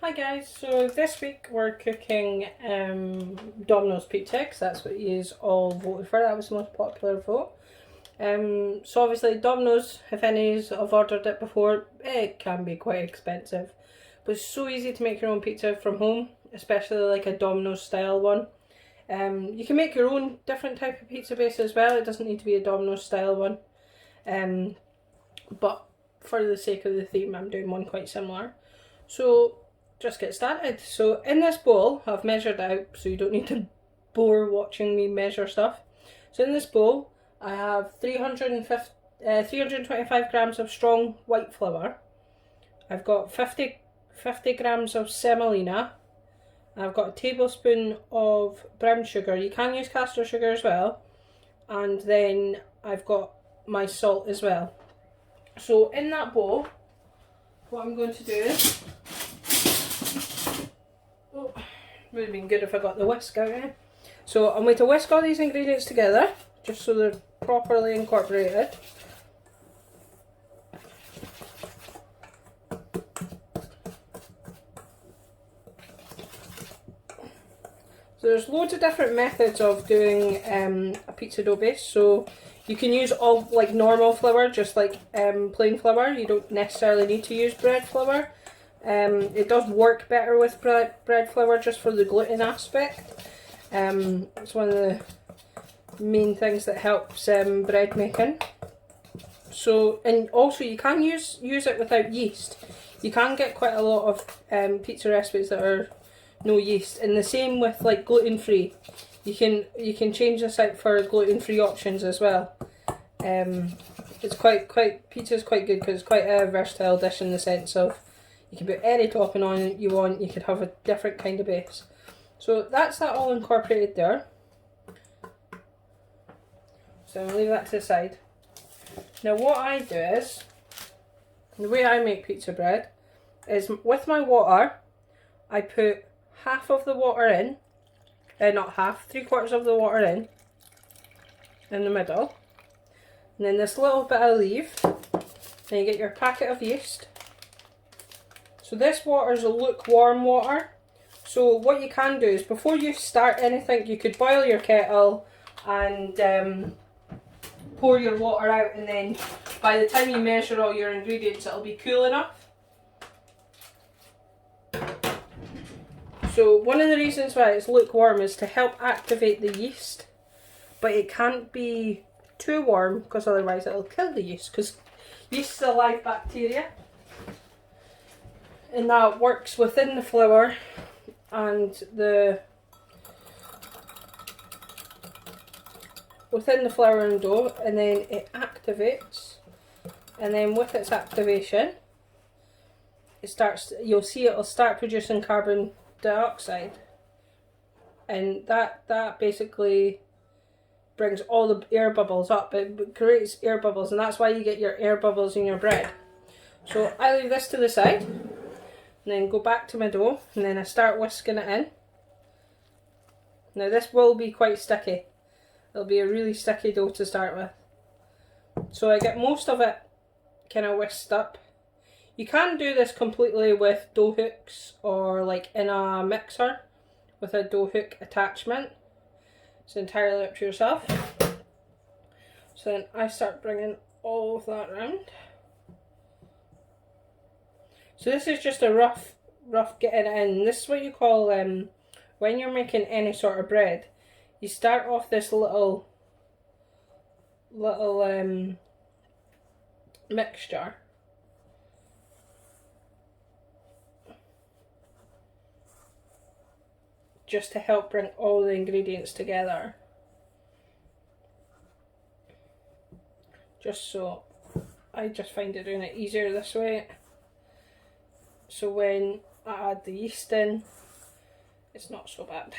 Hi guys, so this week we're cooking Domino's pizza because that's what you all voted for. That was the most popular vote. So obviously Domino's, if any have ordered it before, it can be quite expensive. But it's so easy to make your own pizza from home, especially like a Domino's style one. You can make your own different type of pizza base as well. It doesn't need to be a Domino's style one. But for the sake of the theme, I'm doing one quite similar. So just get started. So in this bowl, I've measured out, so you don't need to bore watching me measure stuff. So in this bowl, I have 325 grams of strong white flour. I've got 50 grams of semolina. I've got a tablespoon of brown sugar. You can use caster sugar as well. And then I've got my salt as well. So in that bowl, what I'm going to do is, would have been good if I got the whisk out here. So I'm going to whisk all these ingredients together, just so they're properly incorporated. So there's loads of different methods of doing a pizza dough base. So you can use all like normal flour, just like plain flour. You don't necessarily need to use bread flour. It does work better with bread flour just for the gluten aspect. It's one of the main things that helps bread making. So, and also you can use it without yeast. You can get quite a lot of pizza recipes that are no yeast, and the same with like gluten free. You can change this out for gluten free options as well. It's pizza's quite good because it's quite a versatile dish in the sense of you can put any topping on it you want. You could have a different kind of base. So that's that all incorporated there. So I'm gonna leave that to the side. Now what I do is, the way I make pizza bread is with my water, I put half of the water in, not half, 3/4 of the water in the middle. And then this little bit I leave, and you get your packet of yeast. So this water is a lukewarm water. So what you can do is before you start anything, you could boil your kettle and pour your water out, and then by the time you measure all your ingredients, it'll be cool enough. So one of the reasons why it's lukewarm is to help activate the yeast, but it can't be too warm because otherwise it'll kill the yeast, because yeast is a live bacteria and that works within the flour and within the flour and dough, and then it activates, and then with its activation you'll see it'll start producing carbon dioxide, and that basically brings all the air bubbles up. It creates air bubbles, and that's why you get your air bubbles in your bread. So I leave this to the side and then go back to my dough, and then I start whisking it in. Now this will be quite sticky. It'll be a really sticky dough to start with. So I get most of it kind of whisked up. You can do this completely with dough hooks or like in a mixer with a dough hook attachment. It's entirely up to yourself. So then I start bringing all of that around. So this is just a rough getting it in. This is what you call, when you're making any sort of bread, you start off this little mixture. Just to help bring all the ingredients together. I just find it doing it easier this way. So when I add the yeast in, it's not so bad.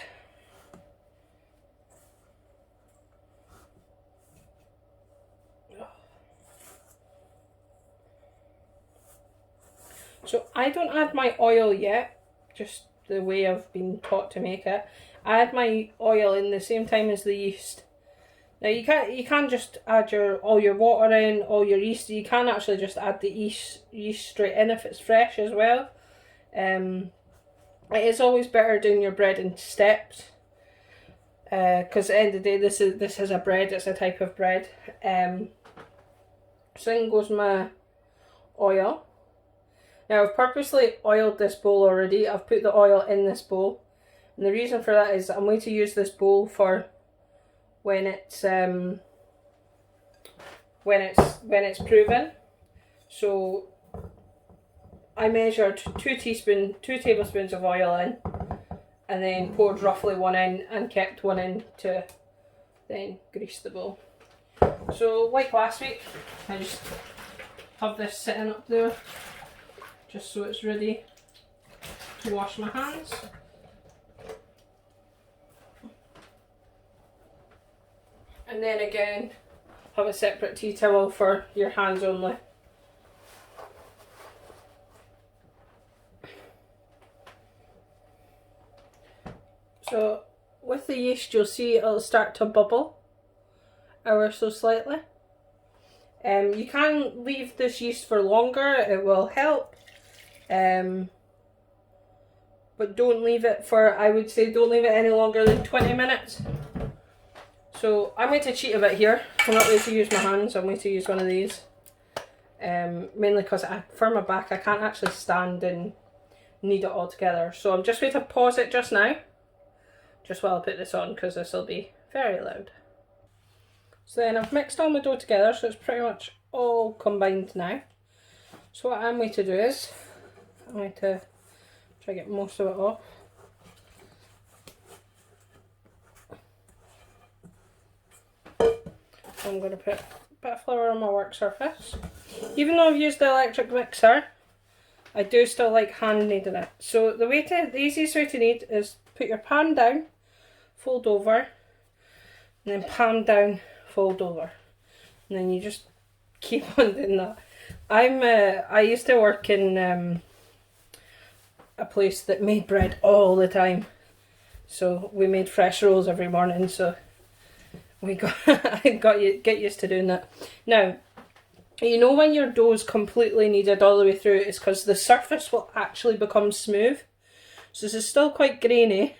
So I don't add my oil yet, just the way I've been taught to make it. I add my oil in the same time as the yeast. Now you can't just add all your water in, all your yeast. You can actually just add the yeast straight in if it's fresh as well. It is always better doing your bread in steps, because at the end of the day, this is a bread. It's a type of bread. So in goes my oil. Now I've purposely oiled this bowl already. I've put the oil in this bowl, and the reason for that is I'm going to use this bowl for when it's proven. So I measured 2 tablespoons of oil in, and then poured roughly 1 in and kept 1 in to then grease the bowl. So like last week, I just have this sitting up there just so it's ready to wash my hands. And then again, have a separate tea towel for your hands only. So with the yeast, you'll see it'll start to bubble ever so slightly. You can leave this yeast for longer, it will help. But don't leave it for, I would say don't leave it any longer than 20 minutes. So I'm going to cheat a bit here. I'm not going to use my hands, I'm going to use one of these. Mainly because for my back I can't actually stand and knead it all together. So I'm just going to pause it just now, just while I put this on, because this will be very loud. So then I've mixed all my dough together, so it's pretty much all combined now. So what I'm going to do is, I'm going to try to get most of it off. So I'm going to put a bit of flour on my work surface. Even though I've used the electric mixer, I do still like hand kneading it. So the easiest way to knead is put your pan down, fold over, and then pan down, fold over, and then you just keep on doing that. I used to work in a place that made bread all the time, so we made fresh rolls every morning. So we get used to doing that. Now, you know when your dough's completely kneaded all the way through, it's because the surface will actually become smooth. So this is still quite grainy,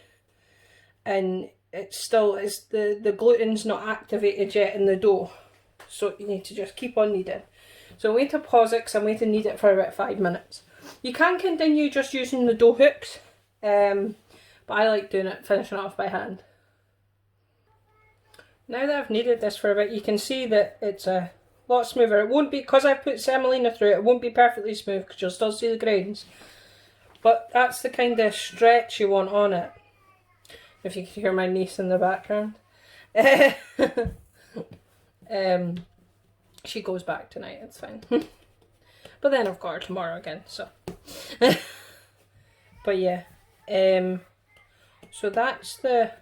and the gluten's not activated yet in the dough, so you need to just keep on kneading. So I'm going to pause it because I'm going to knead it for about 5 minutes. You can continue just using the dough hooks, but I like doing it, finishing it off by hand. Now that I've kneaded this for a bit, you can see that it's a lot smoother. It won't be, because I've put semolina through it, it won't be perfectly smooth because you'll still see the grains, but that's the kind of stretch you want on it. If you can hear my niece in the background. She goes back tonight, it's fine. But then I've got her tomorrow again, so. But yeah. So that's the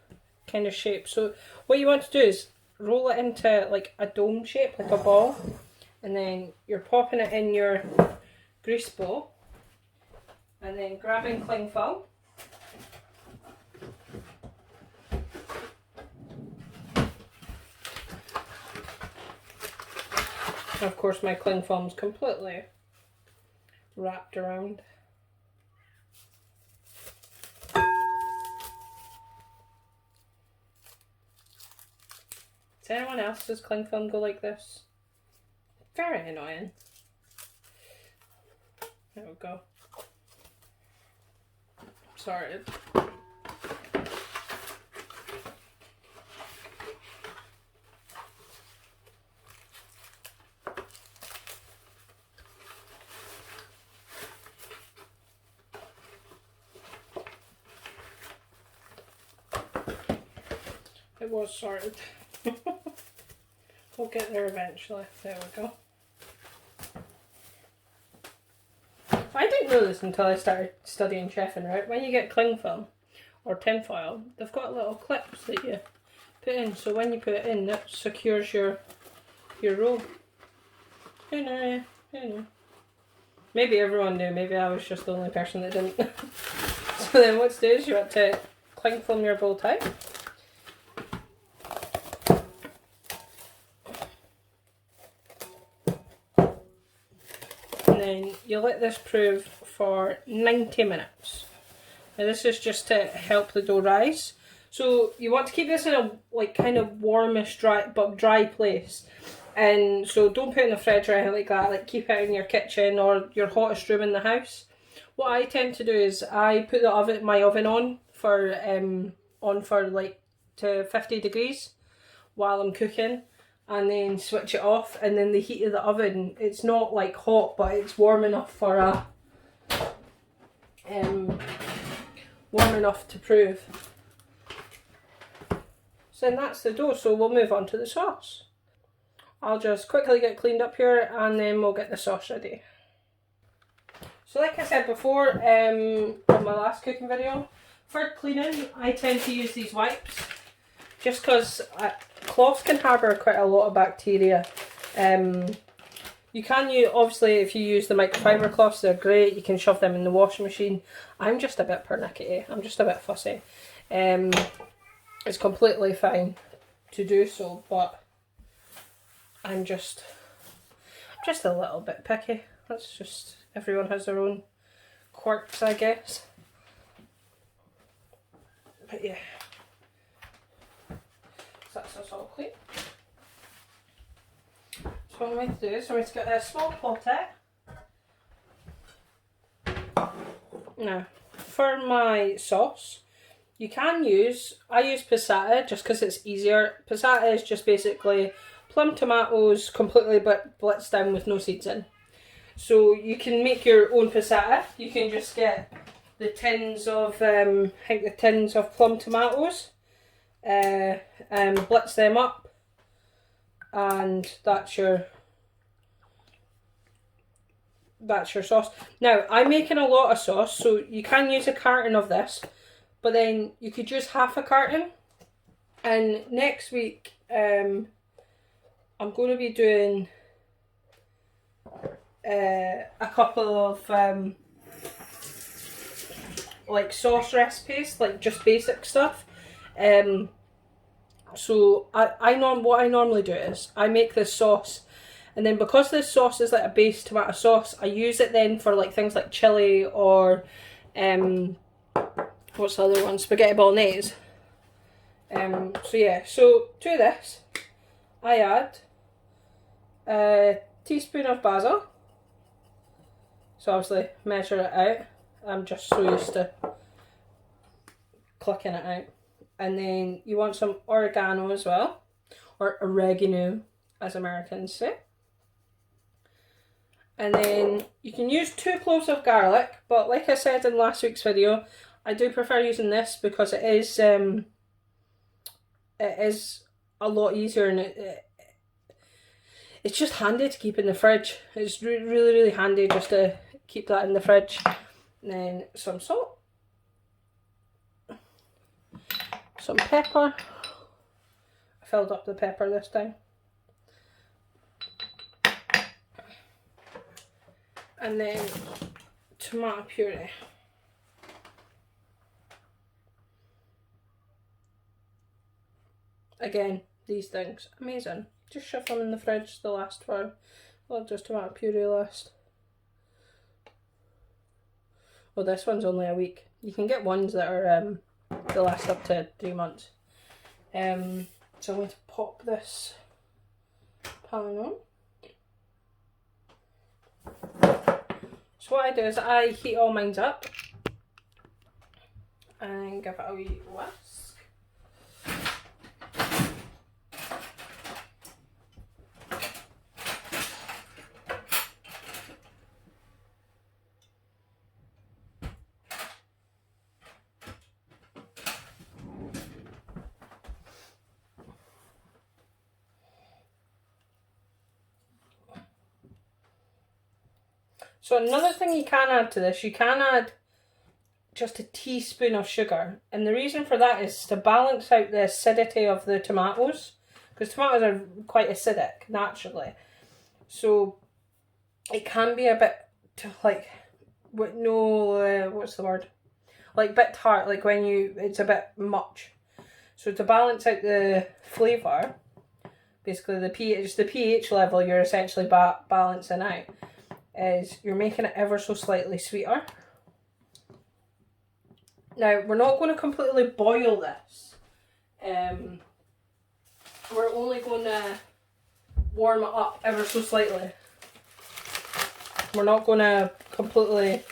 kind of shape. So what you want to do is roll it into like a dome shape, like a ball. And then you're popping it in your grease bowl. And then grabbing cling film. Of course my cling film's completely wrapped around. Does anyone else's cling film go like this? Very annoying. There we go. Sorry. It was sorted. We'll get there eventually. There we go. I didn't know this until I started studying chefing, right? When you get cling film or tin foil, they've got little clips that you put in. So when you put it in, that secures your roll. Who knew? Who knew? Maybe everyone knew. Maybe I was just the only person that didn't. So then what to do is you want to cling film your bowl tight. And then you let this prove for 90 minutes. Now this is just to help the dough rise. So you want to keep this in a like kind of warmish dry place. And so don't put it in the fridge or anything like that. Like keep it in your kitchen or your hottest room in the house. What I tend to do is I put my oven on for like to 50 degrees while I'm cooking, and then switch it off, and then the heat of the oven, it's not like hot, but it's warm enough for a warm enough to prove. So then that's the dough, so we'll move on to the sauce. I'll just quickly get cleaned up here and then we'll get the sauce ready. So like I said before, on my last cooking video, for cleaning I tend to use these wipes, just because cloths can harbour quite a lot of bacteria. You can use, obviously if you use the microfiber cloths, they're great, you can shove them in the washing machine. I'm just a bit pernickety, I'm just a bit fussy. It's completely fine to do so, but I'm just a little bit picky. That's just, everyone has their own quirks, I guess. But yeah, so that's us all clean. So what I'm going to do is I'm going to get a small potter. Now, for my sauce, you can use, I use passata just because it's easier. Passata is just basically plum tomatoes completely blitzed down with no seeds in. So you can make your own passata. You can just get the tins of, I think the tins of plum tomatoes, and blitz them up, and that's your sauce. Now I'm making a lot of sauce, so you can use a carton of this, but then you could use half a carton. And next week, I'm going to be doing a couple of like sauce recipes, like just basic stuff. So what I normally do is I make this sauce, and then because this sauce is like a base tomato sauce, I use it then for like things like chili or what's the other one? Spaghetti bolognese. So yeah, so to this I add a teaspoon of basil. So obviously measure it out. I'm just so used to clicking it out. And then you want some oregano as well, or oregano as Americans say. And then you can use 2 cloves of garlic, but like I said in last week's video, I do prefer using this because it is a lot easier, and it's just handy to keep in the fridge. It's really handy just to keep that in the fridge. And then some salt, some pepper. I filled up the pepper this time. And then tomato puree. Again, these things, amazing. Just shove them in the fridge, they last for, well, just tomato puree last. Well, this one's only a week. You can get ones that are, they last up to 3 months. So I'm going to pop this pan on. So what I do is I heat all mine up and give it a wee whisk. So another thing you can add to this, you can add just a teaspoon of sugar. And the reason for that is to balance out the acidity of the tomatoes, because tomatoes are quite acidic naturally. So it can be a bit like, what's the word? Like a bit tart, like when it's a bit much. So to balance out the flavour, basically the pH level you're essentially balancing out, is you're making it ever so slightly sweeter. Now, we're not going to completely boil this. We're only going to warm it up ever so slightly. We're not going to completely...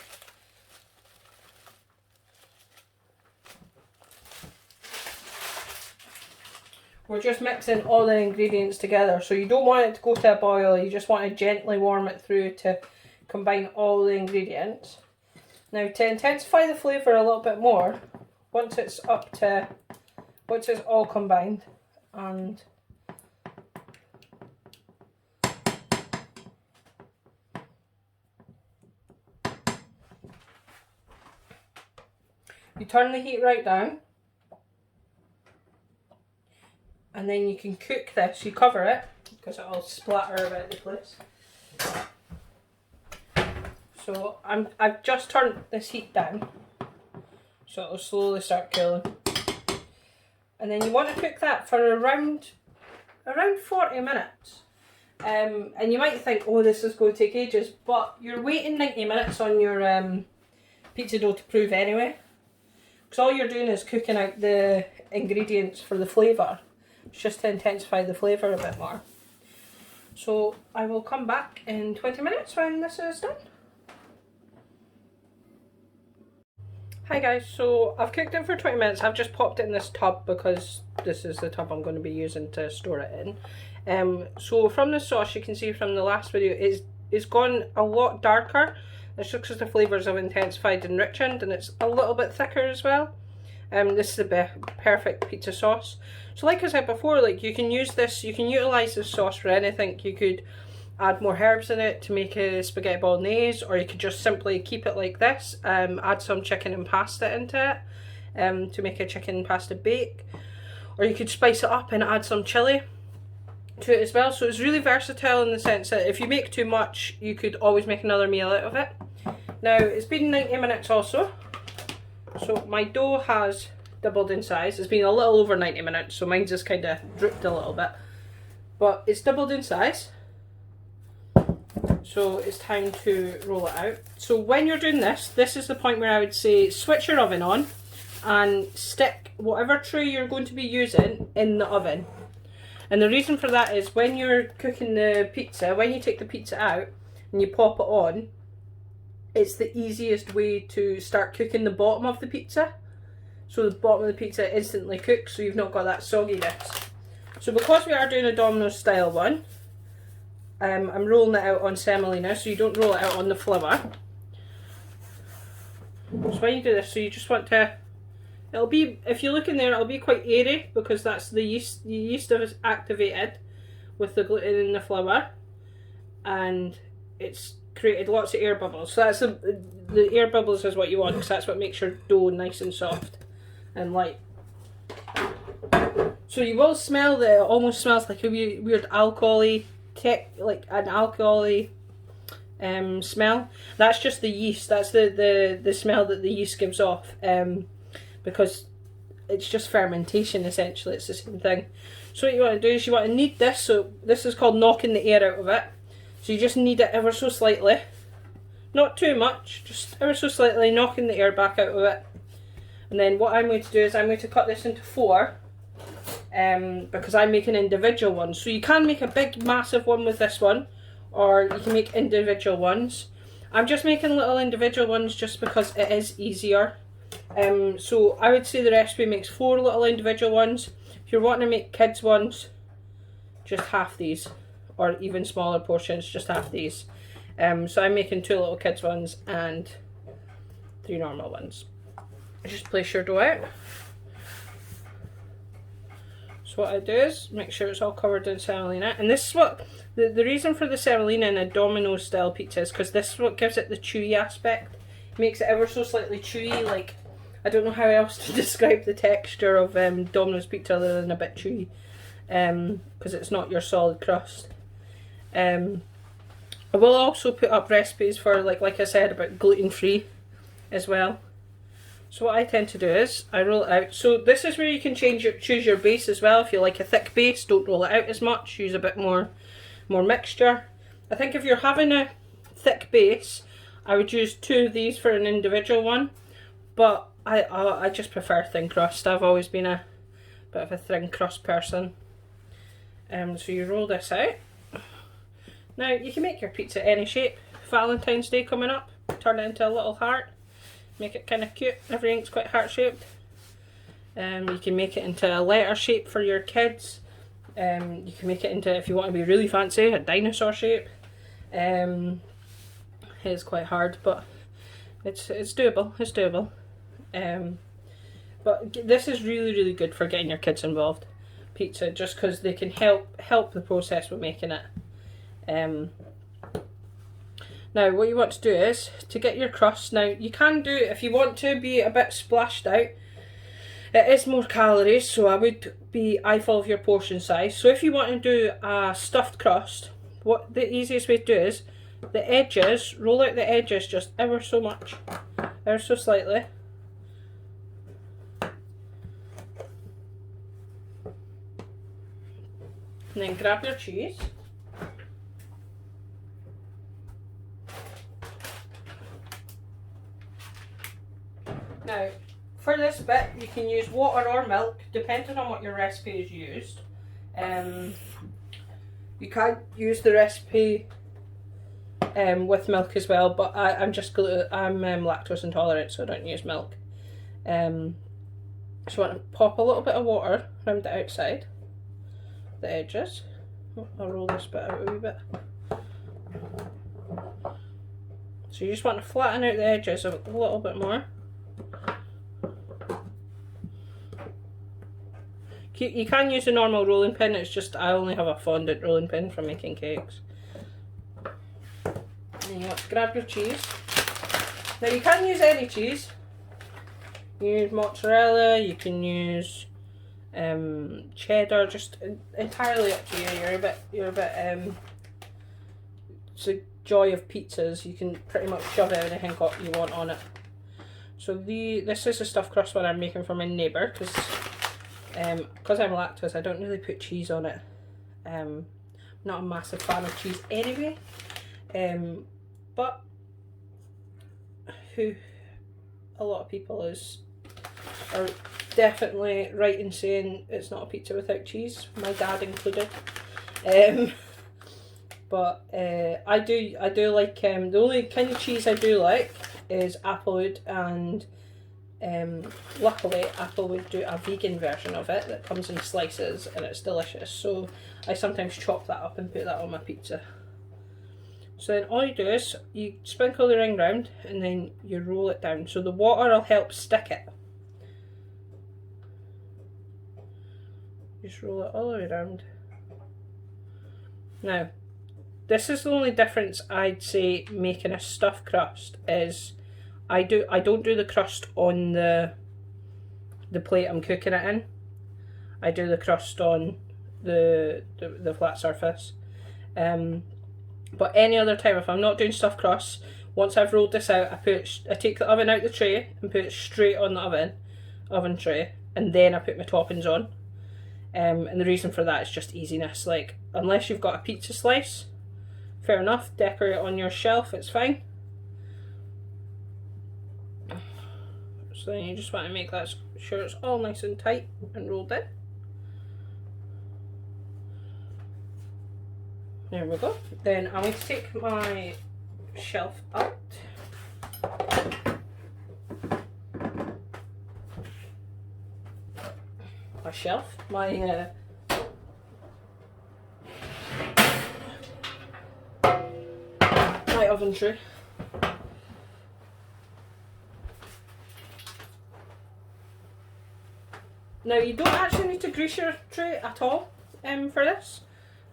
We're just mixing all the ingredients together. So you don't want it to go to a boil, you just want to gently warm it through to combine all the ingredients. Now, to intensify the flavour a little bit more, once it's all combined, and you turn the heat right down, and then you can cook this. You cover it because it'll splatter about the place. So I've just turned this heat down, so it'll slowly start cooling. And then you want to cook that for around 40 minutes. And you might think, oh, this is going to take ages, but you're waiting 90 minutes on your pizza dough to prove anyway. Because all you're doing is cooking out the ingredients for the flavour. It's just to intensify the flavour a bit more. So I will come back in 20 minutes when this is done. Hi guys, so I've cooked it for 20 minutes. I've just popped it in this tub because this is the tub I'm going to be using to store it in. So from the sauce, you can see from the last video, it's gone a lot darker. It's just because the flavours have intensified and richened, and it's a little bit thicker as well. This is the perfect pizza sauce. So like I said before, like you can use this, you can utilise this sauce for anything. You could add more herbs in it to make a spaghetti bolognese, or you could just simply keep it like this, add some chicken and pasta into it to make a chicken pasta bake, or you could spice it up and add some chilli to it as well. So it's really versatile in the sense that if you make too much, you could always make another meal out of it. Now it's been 90 minutes also, so my dough has doubled in size. It's been a little over 90 minutes, so mine's just kind of drooped a little bit, but it's doubled in size. So it's time to roll it out. So when you're doing this, this is the point where I would say switch your oven on and stick whatever tray you're going to be using in the oven. And the reason for that is when you're cooking the pizza, when you take the pizza out and you pop it on, it's the easiest way to start cooking the bottom of the pizza. So the bottom of the pizza instantly cooks, so you've not got that sogginess. So because we are doing a Domino style one, I'm rolling it out on semolina, so you don't roll it out on the flour. So when you do this, so you just want to, it'll be, if you look in there, it'll be quite airy because that's the yeast. The yeast is activated with the gluten in the flour, and it's created lots of air bubbles. So that's the air bubbles is what you want, because that's what makes your dough nice and soft and light. So you will smell that it almost smells like a weird alcohol-y, like an alcohol-y smell. That's just the yeast. That's the smell that the yeast gives off, because it's just fermentation essentially. It's the same thing. So what you want to do is you want to knead this. So this is called knocking the air out of it. So you just knead it ever so slightly, not too much, just ever so slightly, knocking the air back out of it. And then what I'm going to do is I'm going to cut this into 4. Because I'm making individual ones. So you can make a big massive one with this one, or you can make individual ones. I'm just making little individual ones just because it is easier. So I would say the recipe makes 4 little individual ones. If you're wanting to make kids ones, just half these, or even smaller portions, just half these. So I'm making 2 little kids ones and 3 normal ones. Just place your dough out. So what I do is make sure it's all covered in semolina, and this is what the reason for the semolina in a Domino style pizza is because this is what gives it the chewy aspect. It makes it ever so slightly chewy. Like, I don't know how else to describe the texture of Domino's pizza other than a bit chewy, because it's not your solid crust. I will also put up recipes for like I said about gluten free as well. So what I tend to do is I roll it out. So this is where you can choose your base as well. If you like a thick base, don't roll it out as much. Use a bit more mixture. I think if you're having a thick base, I would use 2 of these for an individual one. But I just prefer thin crust. I've always been a bit of a thin crust person. So you roll this out. Now you can make your pizza any shape. Valentine's Day coming up, turn it into a little heart. Make it kind of cute. Everything's quite heart shaped. You can make it into a letter shape for your kids. You can make it into, if you want to be really fancy, a dinosaur shape. It's quite hard, but it's doable. It's doable. But this is really good for getting your kids involved. Pizza, just because they can help the process with making it. Now what you want to do is to get your crust. Now you can do, if you want to be a bit splashed out, it is more calories, so I would be eyeful of your portion size. So if you want to do a stuffed crust, what the easiest way to do is the edges, roll out the edges just ever so much, ever so slightly. And then grab your cheese. Now, for this bit, you can use water or milk, depending on what your recipe is used. You can use the recipe with milk as well, but I'm lactose intolerant, so I don't use milk. So I want to pop a little bit of water around the outside, the edges. I'll roll this bit out a wee bit. So you just want to flatten out the edges a little bit more. You can use a normal rolling pin, it's just I only have a fondant rolling pin for making cakes. And you want to grab your cheese. Now you can use any cheese. You can use mozzarella, you can use cheddar, just entirely up to you. You're a bit it's the joy of pizzas, you can pretty much shove anything you want on it. So this is a stuffed crust one I'm making for my neighbour, because I'm lactose, I don't really put cheese on it. I'm not a massive fan of cheese anyway. But a lot of people are definitely right in saying it's not a pizza without cheese, my dad included. But I do like, the only kind of cheese I do like is Applewood, and luckily Apple would do a vegan version of it that comes in slices and it's delicious, so I sometimes chop that up and put that on my pizza. So then all you do is you sprinkle the ring round and then you roll it down, so the water will help stick it. Just roll it all the way around. Now this is the only difference I'd say making a stuffed crust is I don't do the crust on the plate I'm cooking it in. I do the crust on the flat surface. But any other time, if I'm not doing stuffed crusts, once I've rolled this out, I take the oven out the tray and put it straight on the oven tray, and then I put my toppings on. And the reason for that is just easiness. Like, unless you've got a pizza slice, fair enough, decorate it on your shelf, it's fine. So then you just want to make that sure it's all nice and tight and rolled in. There we go. Then I'm going to take my shelf out. My oven tray. Now you don't actually need to grease your tray at all for this.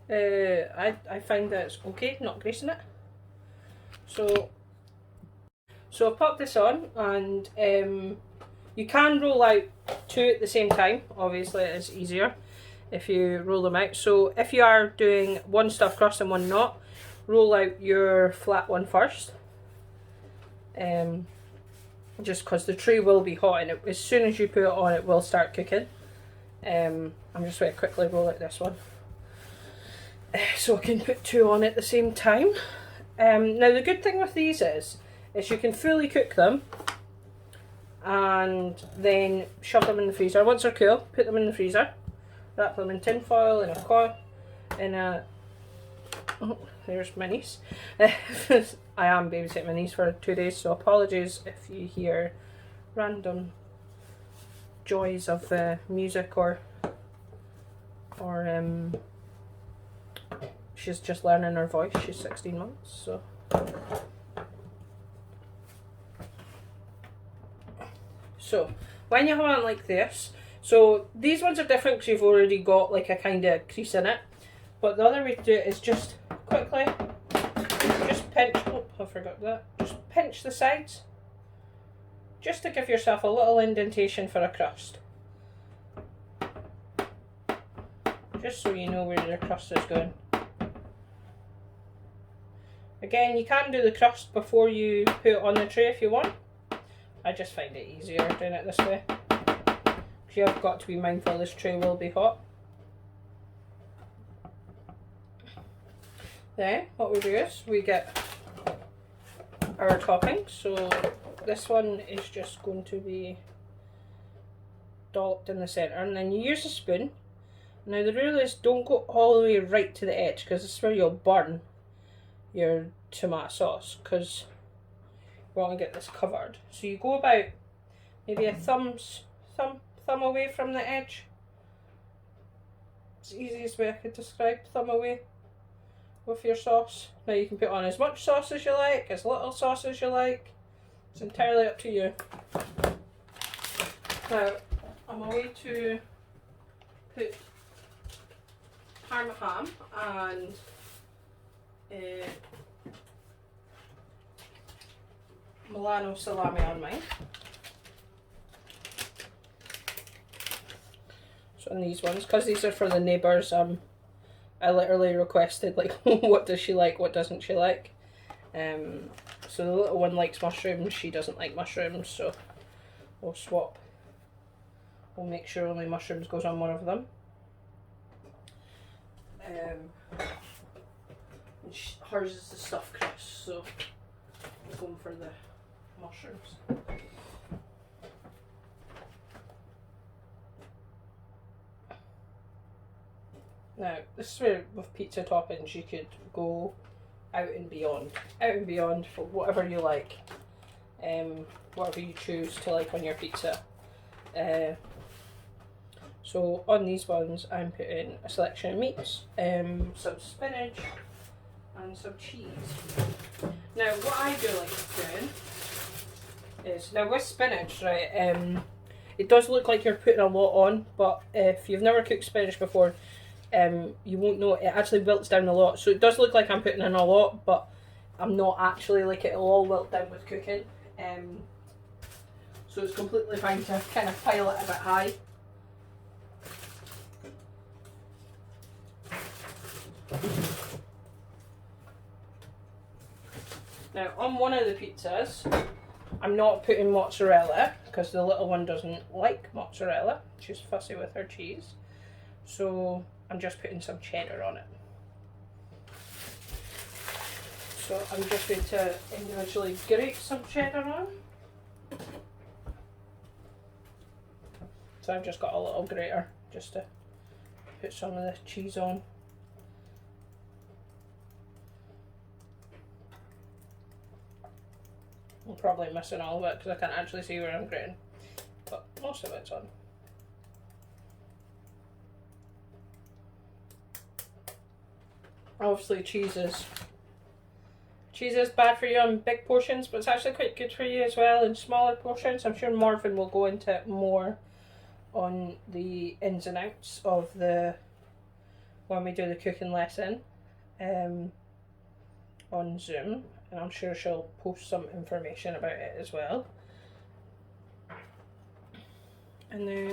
I find that it's okay not greasing it. So I'll pop this on, and you can roll out two at the same time. Obviously it is easier if you roll them out. So if you are doing one stuffed crust and one not, roll out your flat one first. Just because the tray will be hot, and as soon as you put it on it will start cooking. I'm just going to quickly roll out this one. So I can put two on at the same time. Now the good thing with these is you can fully cook them and then shove them in the freezer. Once they're cool, put them in the freezer, wrap them in tin foil, in a coil, in a, oh, there's minis. I am babysitting minis for 2 days, so apologies if you hear random joys of music or she's just learning her voice. She's 16 months, so. So, when you have one like this, so these ones are different because you've already got like a kind of crease in it. But the other way to do it is just quickly, just pinch, oh, I forgot that, just pinch the sides. Just to give yourself a little indentation for a crust. Just so you know where your crust is going. Again, you can do the crust before you put it on the tray if you want. I just find it easier doing it this way. Because you have got to be mindful this tray will be hot. Then what we do is we get our topping. So this one is just going to be dolloped in the centre, and then you use a spoon. Now the rule is don't go all the way right to the edge, because this is where you'll burn your tomato sauce, because you want to get this covered. So you go about maybe a thumb away from the edge. It's the easiest way I could describe thumb away with your sauce. Now you can put on as much sauce as you like, as little sauce as you like. It's entirely up to you. Now I'm away to put Parma ham and Milano salami on mine. So on these ones, because these are for the neighbours, I literally requested like what does she like, what doesn't she like. So the little one likes mushrooms, she doesn't like mushrooms, so we'll swap. We'll make sure only mushrooms goes on one of them. Hers is the stuffed crust, so I'm going for the mushrooms. Now, this is where with pizza toppings you could go out and beyond for whatever you like, whatever you choose to like on your pizza. So on these ones I'm putting a selection of meats, some spinach and some cheese. Now what I do like doing is, now with spinach, right, it does look like you're putting a lot on, but if you've never cooked spinach before, you won't know, it actually wilts down a lot. So it does look like I'm putting in a lot, but I'm not actually, like it'll all wilt down with cooking. So it's completely fine to kind of pile it a bit high. Now on one of the pizzas, I'm not putting mozzarella because the little one doesn't like mozzarella. She's fussy with her cheese. So I'm just putting some cheddar on it. So I'm just going to individually grate some cheddar on. So I've just got a little grater just to put some of the cheese on. I'm probably missing all of it because I can't actually see where I'm grating, but most of it's on. Obviously cheese is bad for you in big portions, but it's actually quite good for you as well in smaller portions. I'm sure Marvin will go into it more on the ins and outs of the, when we do the cooking lesson on Zoom, and I'm sure she'll post some information about it as well. And then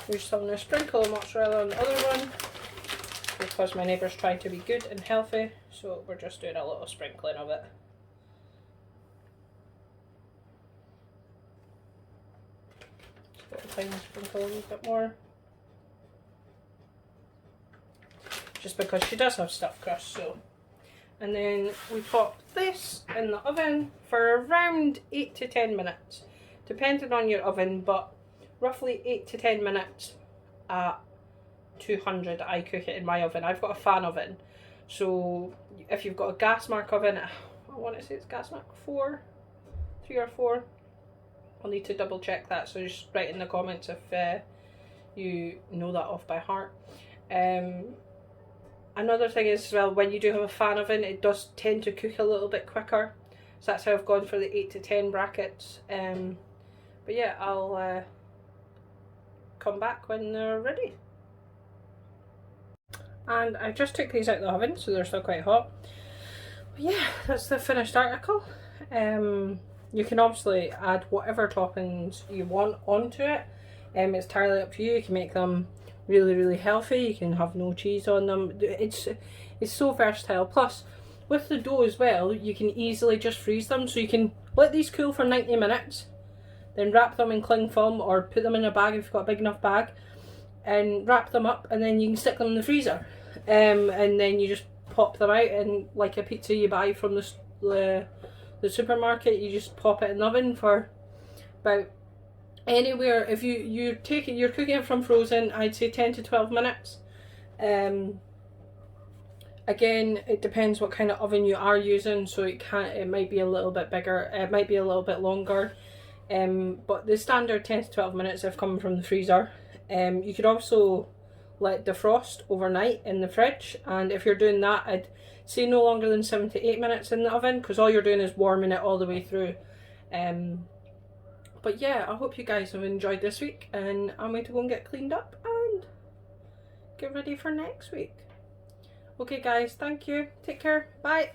we're just having a sprinkle of mozzarella on the other one because my neighbour's trying to be good and healthy, so we're just doing a little sprinkling of it. Tiny sprinkle a little bit more, just because she does have stuffed crust. So, and then we pop this in the oven for around 8 to 10 minutes. depending on your oven, but roughly 8 to 10 minutes at 200 I cook it in my oven. I've got a fan oven, so if you've got a gas mark oven, I want to say it's gas mark 3 or 4. I'll need to double check that, so just write in the comments if you know that off by heart. Another thing is, well, when you do have a fan oven, it does tend to cook a little bit quicker, so that's how I've gone for the 8 to 10 brackets. But yeah, I'll come back when they're ready. And I just took these out of the oven, so they're still quite hot. But yeah, that's the finished article. You can obviously add whatever toppings you want onto it. It's entirely up to you. You can make them really healthy. You can have no cheese on them. It's so versatile. Plus, with the dough as well, you can easily just freeze them. So you can let these cool for 90 minutes, then wrap them in cling film or put them in a bag if you've got a big enough bag, and wrap them up, and then you can stick them in the freezer. And then you just pop them out, and like a pizza you buy from the supermarket, you just pop it in the oven for about anywhere. If you're cooking it from frozen, I'd say 10 to 12 minutes. Again, it depends what kind of oven you are using, so it might be a little bit bigger, it might be a little bit longer, but the standard 10 to 12 minutes if coming from the freezer. You could also let defrost overnight in the fridge, and if you're doing that, I'd say no longer than 7 to 8 minutes in the oven, because all you're doing is warming it all the way through. But yeah, I hope you guys have enjoyed this week, and I'm going to go and get cleaned up and get ready for next week. Okay guys, thank you, take care, bye.